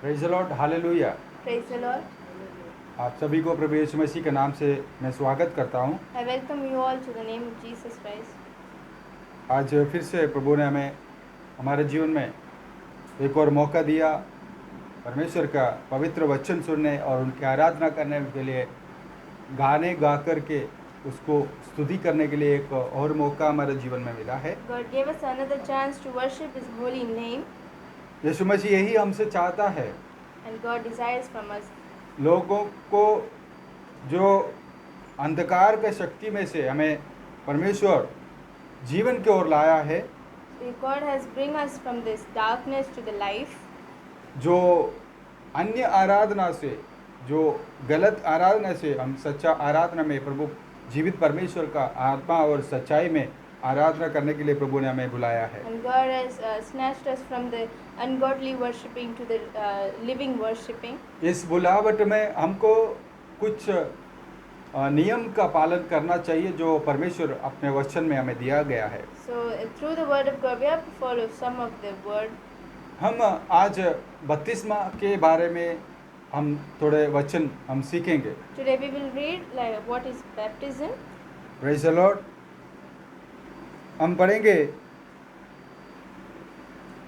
Praise the Lord, hallelujah. Praise the Lord. आप सभी को प्रभु यीशु मसीह के नाम से मैं स्वागत करता हूँ। I welcome you all to the name of Jesus Christ. आज फिर से प्रभु ने हमें हमारे जीवन में एक और मौका दिया परमेश्वर का पवित्र वचन सुनने और उनकी आराधना करने के लिए, गाने गा कर के उसको स्तुति करने के लिए एक और मौका हमारे जीवन में मिला है। God gave us another chance to worship His holy name, यीशु मसीह यही हमसे चाहता है, and God desires from us लोगों को जो अंधकार के शक्ति में से हमें परमेश्वर जीवन की ओर लाया है, God has bring us from this darkness to the life, जो अन्य आराधना से, जो गलत आराधना से हम सच्चा आराधना में प्रभु जीवित परमेश्वर का आत्मा और सच्चाई में आराधना करने के लिए प्रभु ने हमें बुलाया है। and God has snatched us from the ungodly worshipping to the living worshipping. इस बुलावट में हमको कुछ नियम का पालन करना चाहिए जो परमेश्वर अपने वचन में हमें दिया गया है। So through the word of God, we have to follow some of the word. हम आज बपतिस्मा के बारे में हम थोड़े वचन हम सीखेंगे। Today we will read like what is baptism. Praise the Lord. हम पढ़ेंगे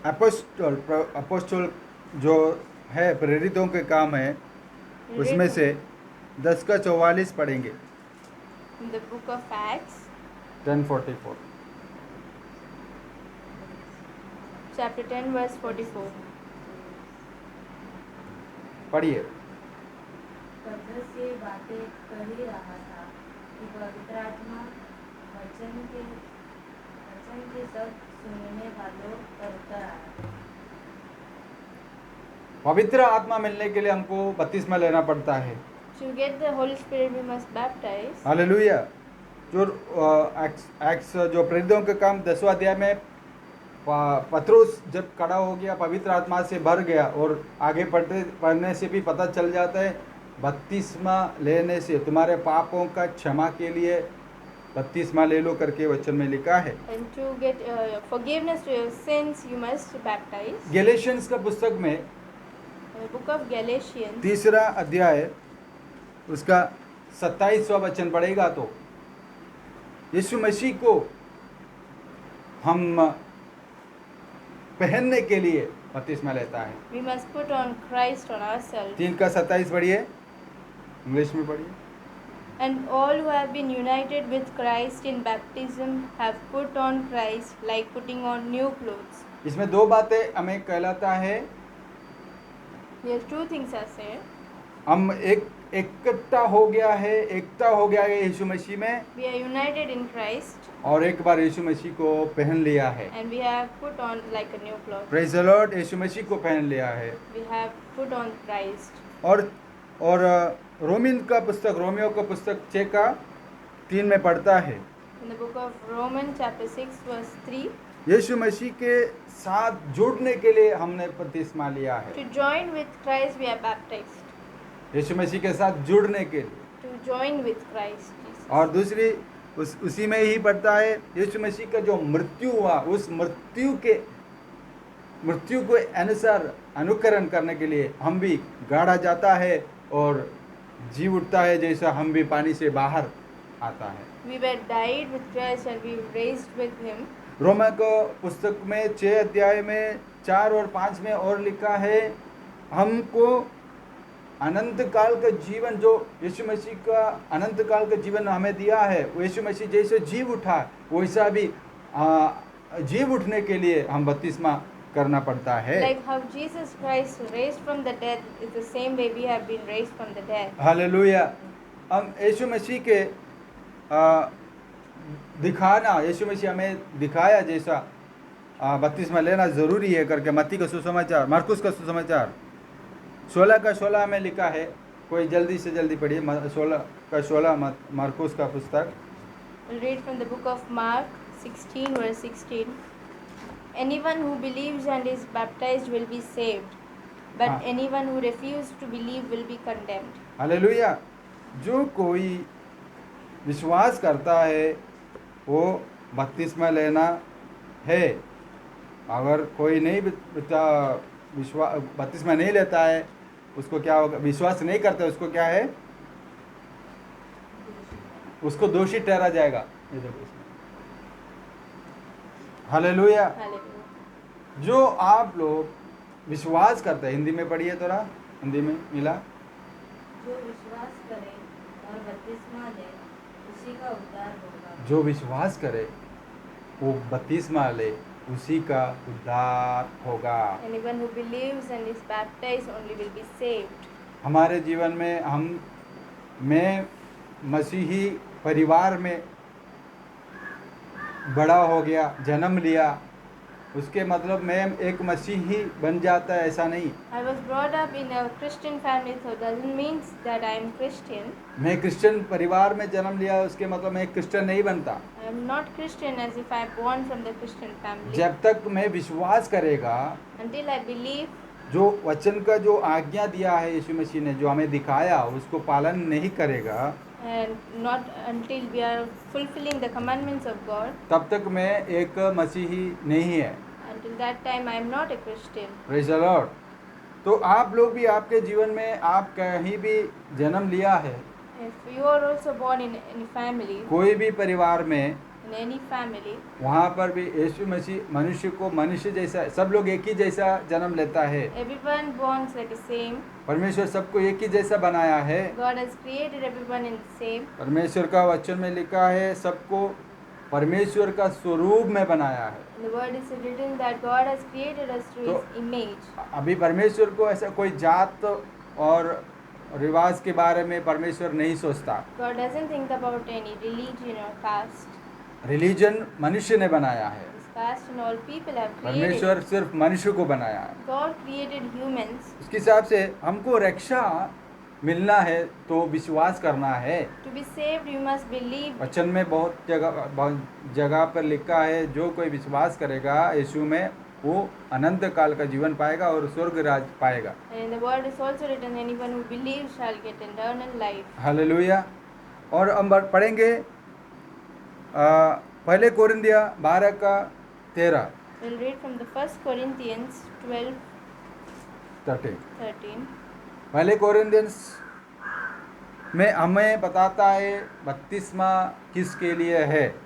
अपोस्टल जो है प्रेरितों के काम है, उसमें से 10 का 44 पढ़ेंगे। In the book of Acts, 10:44 chapter 10, verse 44. पढ़िए। पतरस ये बातें कर ही रहा था कि पवित्र आत्मा वचन के सब सुनने वालों पर उतर आया। पवित्र आत्मा मिलने के लिए हमको बपतिस्मा लेना पड़ता है। To get the Holy Spirit, we must baptize. Hallelujah. जो एक्स जो प्रेरितों के काम 10वां अध्याय में पतरस जब खड़ा हो गया, पवित्र आत्मा से भर गया, और आगे पढ़ने से भी पता चल जाता है बपतिस्मा लेने से तुम्हारे पापों का क्षमा के लिए बपतिस्मा ले लो करके वचन में लिखा है। And to get forgiveness to your sins, you must baptize. Galatians का पुस्तक में In the book of Galatians, 3रा अध्याय उसका 27वां वचन पढ़ेगा तो यीशु मसीह को हम पहनने के लिए बपतिस्मा लेता है। we must put on Christ on ourselves. 3 का 27 पढ़िए, इंग्लिश में पढ़िए। And all who have been united with Christ in baptism have put on Christ like putting on new clothes. इसमें दो बातें हमें कहलाता है। Here two things are said. हम एकता हो गया है यीशु मसीह में, We are united in Christ और एक बार यीशु मसीह को पहन लिया है। and we have put on like a new cloth. Praise the lord. Yeshu Masih को पहन लिया है। We have put on Christ. और रोमियो का पुस्तक 6 का 3 में पढ़ता है, In the book of Romans chapter 6 verse 3, यीशु मसीह के साथ जुड़ने के लिए हमने बपतिस्मा लिया है। to join with Christ we are baptized. यीशु मसीह के साथ जुड़ने के लिए। To join with Christ Jesus. और दूसरी उसी में ही पढ़ता है, यीशु मसीह का जो मृत्यु हुआ, उस मृत्यु को अनुसार अनुकरण करने के लिए हम भी गाड़ा जाता है और जी उठता है, जैसा हम भी पानी से बाहर आता है। We were died with Christ and we were raised with Him. Roma को पुस्तक में 6 अध्याय में 4 और 5 में और लिखा है, हमको अनंत काल का जीवन, जो यीशु मसीह का अनंत काल का जीवन हमें दिया है, वो यीशु मसीह जैसे जीव उठा वैसा भी जीव उठने के लिए हम बपतिस्मा करना पड़ता है। Like how Jesus Christ raised from the dead is the same way we have been raised from the dead. Hallelujah. हम यीशु मसीह के दिखाना, यीशु मसीह हमें दिखाया जैसा बपतिस्मा लेना ज़रूरी है करके मत्ती का सुसमाचार, मरकुस का सुसमाचार 16 का 16 में लिखा है। कोई जल्दी से जल्दी पढ़िए 16 का 16 मरकुस का पुस्तक। We'll read from the book of Mark 16 verse 16. Anyone who believes and is baptized will be saved, but हाँ। anyone who refuses to believe will be condemned. Hallelujah. जो कोई विश्वास करता है वो बपतिस्मा लेना है। अगर कोई नहीं बपतिस्मा नहीं लेता है उसको क्या होगा, विश्वास नहीं करता है उसको क्या है, उसको दोषी ठहरा जाएगा। ये देखो इसमें हालेलुया। Hallelujah. जो आप लोग विश्वास करते हैं, हिंदी में पढ़िए थोड़ा, हिंदी में मिला। जो विश्वास करे और बपतिस्मा ले उसी का उद्धार होगा। जो विश्वास करे वो बपतिस्मा ले उसी का उद्धार होगा। Anyone who believes and is baptized only will be saved. हमारे जीवन में मैं मसीही परिवार में बड़ा हो गया, जन्म लिया, उसके मतलब मैं एक मसीही बन जाता है, ऐसा नहीं। I was brought up in a Christian family, so it doesn't mean that I am Christian. मैं क्रिश्चियन परिवार में जन्म लिया उसके मतलब मैं एक क्रिश्चियन नहीं बनता। I am not Christian as if I am born from the Christian family. जब तक मैं विश्वास करेगा, Until I believe जो वचन का जो आज्ञा दिया है यीशु मसीह ने, जो हमें दिखाया, उसको पालन नहीं करेगा, and not until we are fulfilling the commandments of God, तब तक मैं एक मसीही नहीं है। until that time I am not a Christian. Praise the Lord. तो आप लोग भी आपके जीवन में आप कहीं भी जन्म लिया है, If you are also born in any family, कोई भी परिवार में, in any family, वहाँ पर भी यीशु मसीह मनुष्य को मनुष्य जैसा, सब लोग एक ही जैसा जन्म लेता है। everyone born like the same. परमेश्वर सबको एक ही जैसा बनाया है। God has created everyone in the same. परमेश्वर का वचन में लिखा है सबको परमेश्वर का स्वरूप में बनाया है। In the word is written that God has created us through तो His image. अभी परमेश्वर को ऐसा कोई जात और रिवाज के बारे में परमेश्वर नहीं सोचता। God doesn't think about any religion or caste. Religion मनुष्य ने बनाया है, This caste and all people have created. परमेश्वर सिर्फ मनुष्य को बनाया है। God created humans. उसके हिसाब से हमको रक्षा मिलना है तो विश्वास करना है। To be saved, you must believe. वचन में बहुत जगह पर लिखा है, जो कोई विश्वास करेगा यीशु में वो अनंत काल का जीवन पाएगा और स्वर्ग राज पाएगा। And in the word is also written, anyone who believes shall get eternal life. Hallelujah. और हम पढ़ेंगे पहले कोरिन्थिया 12 का 13। We'll read from the 1 Corinthians 12:13. पहले कोरिन्थियंस में हमें बताता है बपतिस्मा किसके लिए है। Read.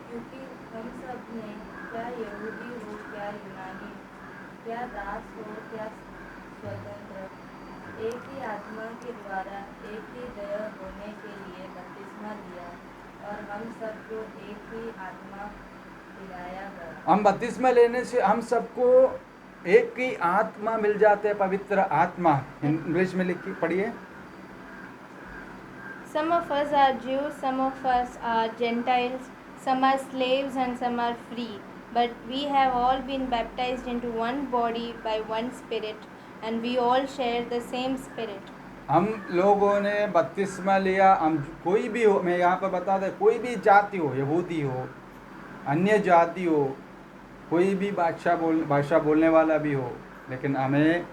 क्योंकि हम सब ने क्या यहूदी हो क्या यूनानी, क्या दास हो क्या स्वतंत्र, एक ही आत्मा के द्वारा एक ही देह होने के लिए बपतिस्मा लिया और हम सबको एक ही आत्मा पिलाया गया। हम बपतिस्मा लेने से हम सबको एक ही आत्मा मिल जाते हैं, पवित्र आत्मा। इंग्लिश में लिख के पढ़िए। Some of us are Jews, some of us are Gentiles, some are slaves and some are free. But we have all been baptized into one body by one Spirit, and we all share the same Spirit. हम लोगों ने बपतिस्मा लिया, हम कोई भी हो, मैं यहाँ पर बता दें, कोई भी जाति हो, यहूदी हो, अन्य जाति हो, कोई भी भाषा बोलने वाला भी हो, लेकिन हमें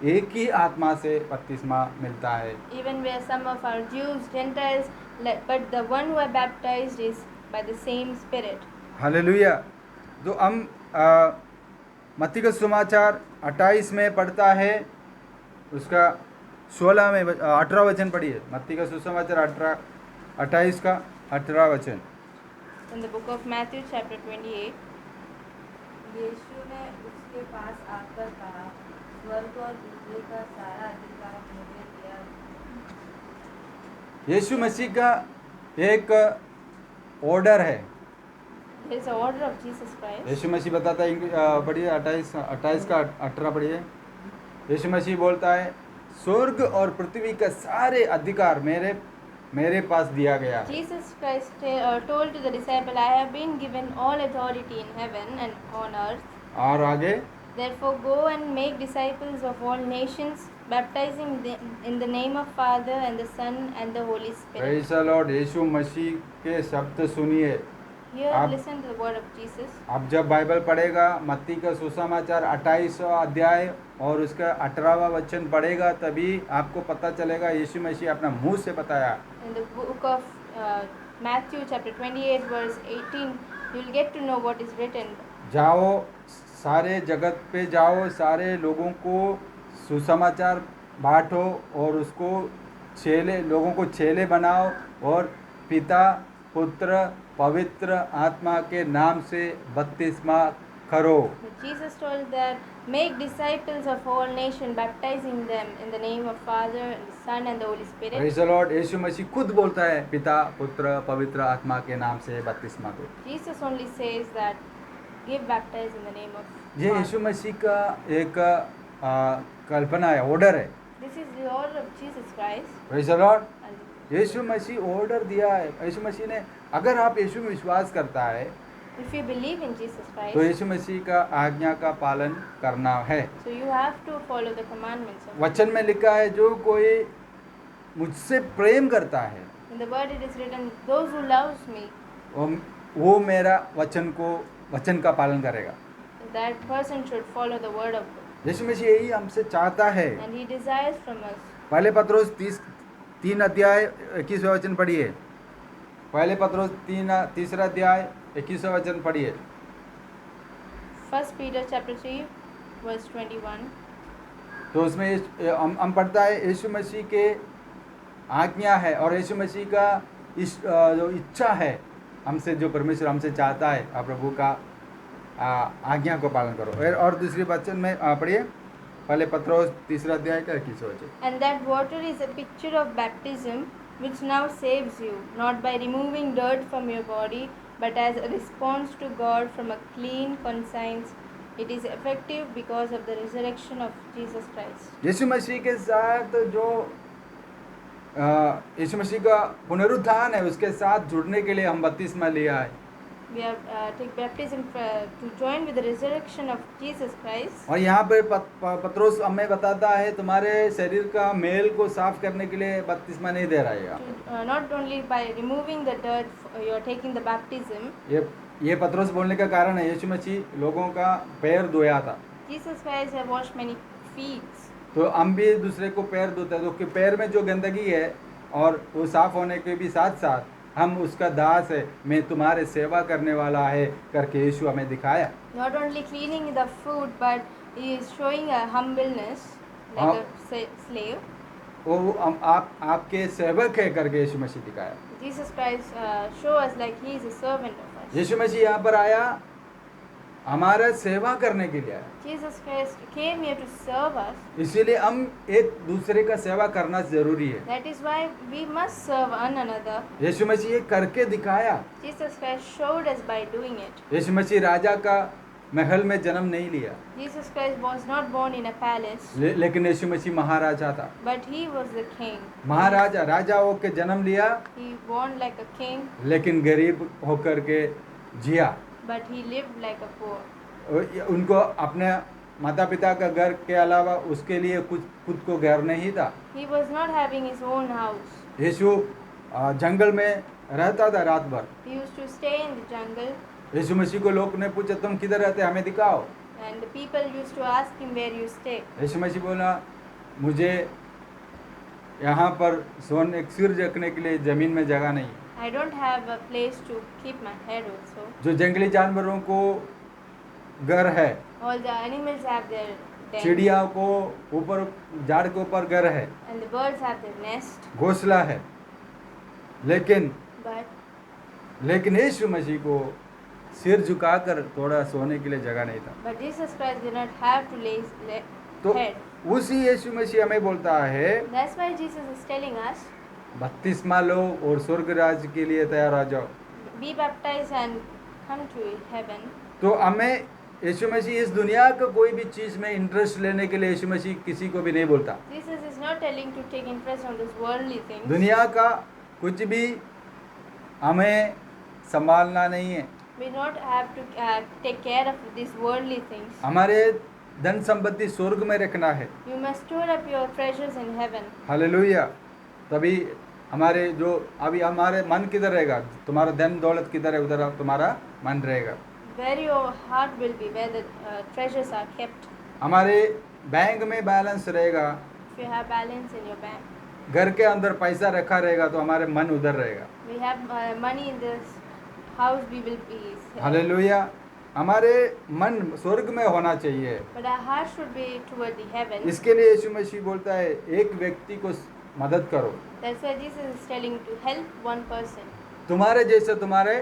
एक ही आत्मा से बपतिस्मा मिलता है। Even where some of our Jews, Gentiles, but the one who are baptized is by the same Spirit. Hallelujah. तो हम मत्ती का सुसमाचार 28 में पढ़ता है, उसका 16 में 18 वचन पढ़िए। मत्ती का सुसमाचार 28 का 18 वचन। In the book of Matthew chapter 28, यीशु ने उसके पास आकर कहा, स्वर्ग और पृथ्वी का सारा अधिकार मुझे दिया। यीशु मसीह का एक ऑर्डर है। there is an order of Jesus Christ. यीशु मसीह बताता है, पढ़िए 28 का 18 पढ़िए। यीशु मसीह बोलता है, स्वर्ग और पृथ्वी का सारे अधिकार मेरे पास दिया गया है। Jesus Christ told to the disciple, I have been given all authority in heaven and on earth. और आगे, Therefore go and make disciples of all nations, baptizing them in the name of Father and the Son and the Holy Spirit. Praise the lord. Yeshu Masih के शब्द सुनिए। Here आप- listen to the word of Jesus. आप जब Bible पढ़ेगा, मत्ती का सुसमाचार 28वां अध्याय और उसका 18वां वचन पढ़ेगा, तभी आपको पता चलेगा यीशु मसीह अपना मुंह से बताया। In the book of Matthew chapter 28 verse 18, you will get to know what is written. जाओ सारे जगत पे जाओ, सारे लोगों को सुसमाचार बांटो और उसको लोगों को चेले बनाओ और पिता पुत्र पवित्र आत्मा के नाम से बपतिस्मा करो। But Jesus told that, make disciples of all nations, baptizing them in the name of Father and the Son and the Holy Spirit. Praise the lord. Yeshu Masih खुद बोलता है पिता पुत्र पवित्र आत्मा के नाम से बपतिस्मा करो। Jesus only says that, give baptize in the name of ये Father. यीशु मसीह का एक कल्पना है, ऑर्डर है। This is the order of Jesus Christ. Praise the lord. And Yeshu Masih order दिया है। यीशु मसीह ने, अगर आप यीशु में विश्वास करता है if you believe in Jesus तो Christ, यीशु मसीह का आज्ञा का पालन करना है। so you have to follow the commandments of वचन में लिखा है, जो कोई मुझसे प्रेम करता है In the word it is written, those who loves me, वो मेरा वचन का पालन करेगा। that person should follow the word of God. यीशु मसीह यही हमसे चाहता है। And he desires from us. पहले पत्रोस 3 अध्याय 21वां वचन पढ़िए। पहले पत्रोस 3 अध्याय 21वां वचन पढ़िए। 1 Peter chapter 3 verse 21. तो उसमें हम पढ़ता है, यीशु मसीह के आज्ञा है और यीशु मसीह का जो इच्छा है हमसे, जो परमेश्वर हमसे चाहता है, आप प्रभु का आज्ञा को पालन करो। और दूसरी वचन में पढ़िए, पहले पत्रोस 3 अध्याय का 21वां वचन। And that water is a picture of baptism, which now saves you, not by removing dirt from your body, but as a response to God from a clean conscience. It is effective because of the resurrection of Jesus Christ. यीशु मसीह के साथ जो यीशु मसीह का पुनरुत्थान है, उसके साथ जुड़ने के लिए हम बपतिस्मा लिया है। We have take baptism to join with the resurrection of Jesus Christ. और यहाँ पे पत्रोस हमें बताता है, तुम्हारे शरीर का मेल को साफ करने के लिए बपतिस्मा नहीं दे रहा है। To, not only by removing the dirt, you are taking the baptism. ये पत्रोस बोलने का कारण है, यीशु मसीह लोगों का पैर धोया था, Jesus Christ have washed many feet. तो हम भी दूसरे को पैर धोते हैं। तो पैर में जो गंदगी है और वो साफ होने के भी साथ साथ हम उसका दास है, मैं तुम्हारे सेवा करने वाला है करके यीशु हमें दिखाया। Not only cleaning the food, but he is showing a humbleness like a slave. वो आपके सेवक है करके यीशु मसीह दिखाया। Jesus Christ show us like he is a servant of us. यीशु मसीह यहाँ पर आया हमारा सेवा करने के लिए आया, Jesus Christ came here to serve us. इसीलिए हम एक दूसरे का सेवा करना जरूरी है। That is why we must serve one another. यीशु मसीह ये करके दिखाया। Jesus Christ showed us by doing it. यीशु मसीह राजा का महल में जन्म नहीं लिया, Jesus Christ was not born in a palace, लेकिन यीशु मसीह महाराजा था। but he was the king. महाराजा राजा होकर जन्म लिया, He born like a king, लेकिन गरीब होकर के जिया। but he lived like a poor. उनको अपने माता पिता का घर के अलावा उसके लिए कुछ खुद को घर नहीं था। He was not having his own house. यीशु जंगल में रहता था रात भर। He used to stay in the jungle, यीशु मसीह को लोग ने पूछा, तुम किधर रहते, हमें दिखाओ। and the people used to ask him, where you stay. यीशु मसीह बोला, मुझे यहाँ पर सोने सिर रखने के लिए ज़मीन में जगह नहीं। I don't have a place to keep my head also. जो जंगली जानवरों को घर है, All the animals have their den, चिड़िया को ऊपर झाड़ के ऊपर घर है, and the birds have their nest. घोंसला है, लेकिन But यीशु मसीह को सिर झुकाकर थोड़ा सोने के लिए जगह नहीं था। Jesus Christ did not have to lay तो head. उसी यीशु मसीह हमें बोलता है, That's why Jesus is telling us, बपतिस्मा लो और स्वर्ग राज्य के लिए तैयार हो जाओ। be baptized and come to heaven. तो हमें यीशु मसीह इस दुनिया का कोई भी चीज़ में इंटरेस्ट लेने के लिए यीशु मसीह किसी को भी नहीं बोलता। Jesus is not telling to take interest on this worldly things. दुनिया का कुछ भी हमें संभालना नहीं है। We not have to take care of these worldly things. हमारे धन संपत्ति स्वर्ग में रखना है। You must store up your treasures in heaven. Hallelujah. तभी हमारे जो अभी हमारे मन किधर रहेगा, तुम्हारा धन दौलत किधर है, उधर तुम्हारा मन रहेगा। Where your heart will be, where the treasures are kept. हमारे बैंक में बैलेंस रहेगा, If you have balance in your bank, घर के अंदर पैसा रखा रहेगा तो हमारे मन उधर रहेगा। we have money in this house, we will be. Hallelujah. हमारे मन स्वर्ग में होना चाहिए। but our heart should be toward the heavens. इसके लिए यीशु मसीह बोलता है एक व्यक्ति को मदद करो, That's why Jesus is telling to help one person. तुम्हारे जैसे तुम्हारे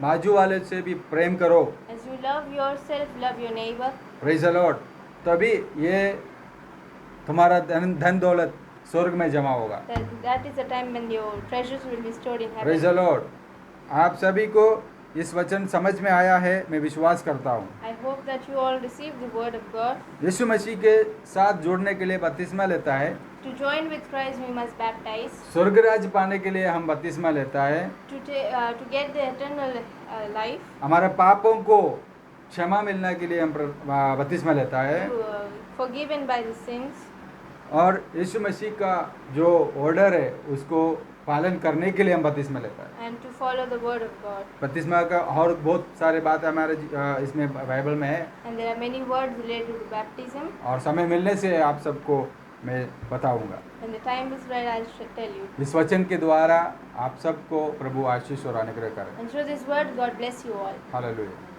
बाजू वाले से भी प्रेम करो। As you love yourself, love your neighbor. Praise the Lord. तभी ये तुम्हारा धन दौलत स्वर्ग में जमा होगा। That is the time when your treasures will be stored in heaven. Praise the Lord. आप सभी को इस वचन समझ में आया है, मैं विश्वास करता हूँ। I hope that you all receive the word of God. यीशु मसीह के साथ जुड़ने के लिए बपतिस्मा लेता है, To join with Christ, we must baptize. स्वर्ग राज्य पाने के लिए हम बपतिस्मा लेता है, To get the eternal life, हमारे पापों को क्षमा मिलने के लिए हम बपतिस्मा लेता है, to forgiven by the sins, और यीशु मसीह का जो ऑर्डर है उसको पालन करने के लिए हम बपतिस्मा लेता है। and to follow the word of God. बपतिस्मा का और बहुत सारे बातें हमारे इसमें बाइबल में है, And there are many words related to baptism. और समय मिलने से आप सबको मैं बताऊंगा। When the time is right, I shall tell you. इस वचन के द्वारा आप सबको प्रभु आशीष और अनुग्रह करें। And through this word, God bless you all. Hallelujah.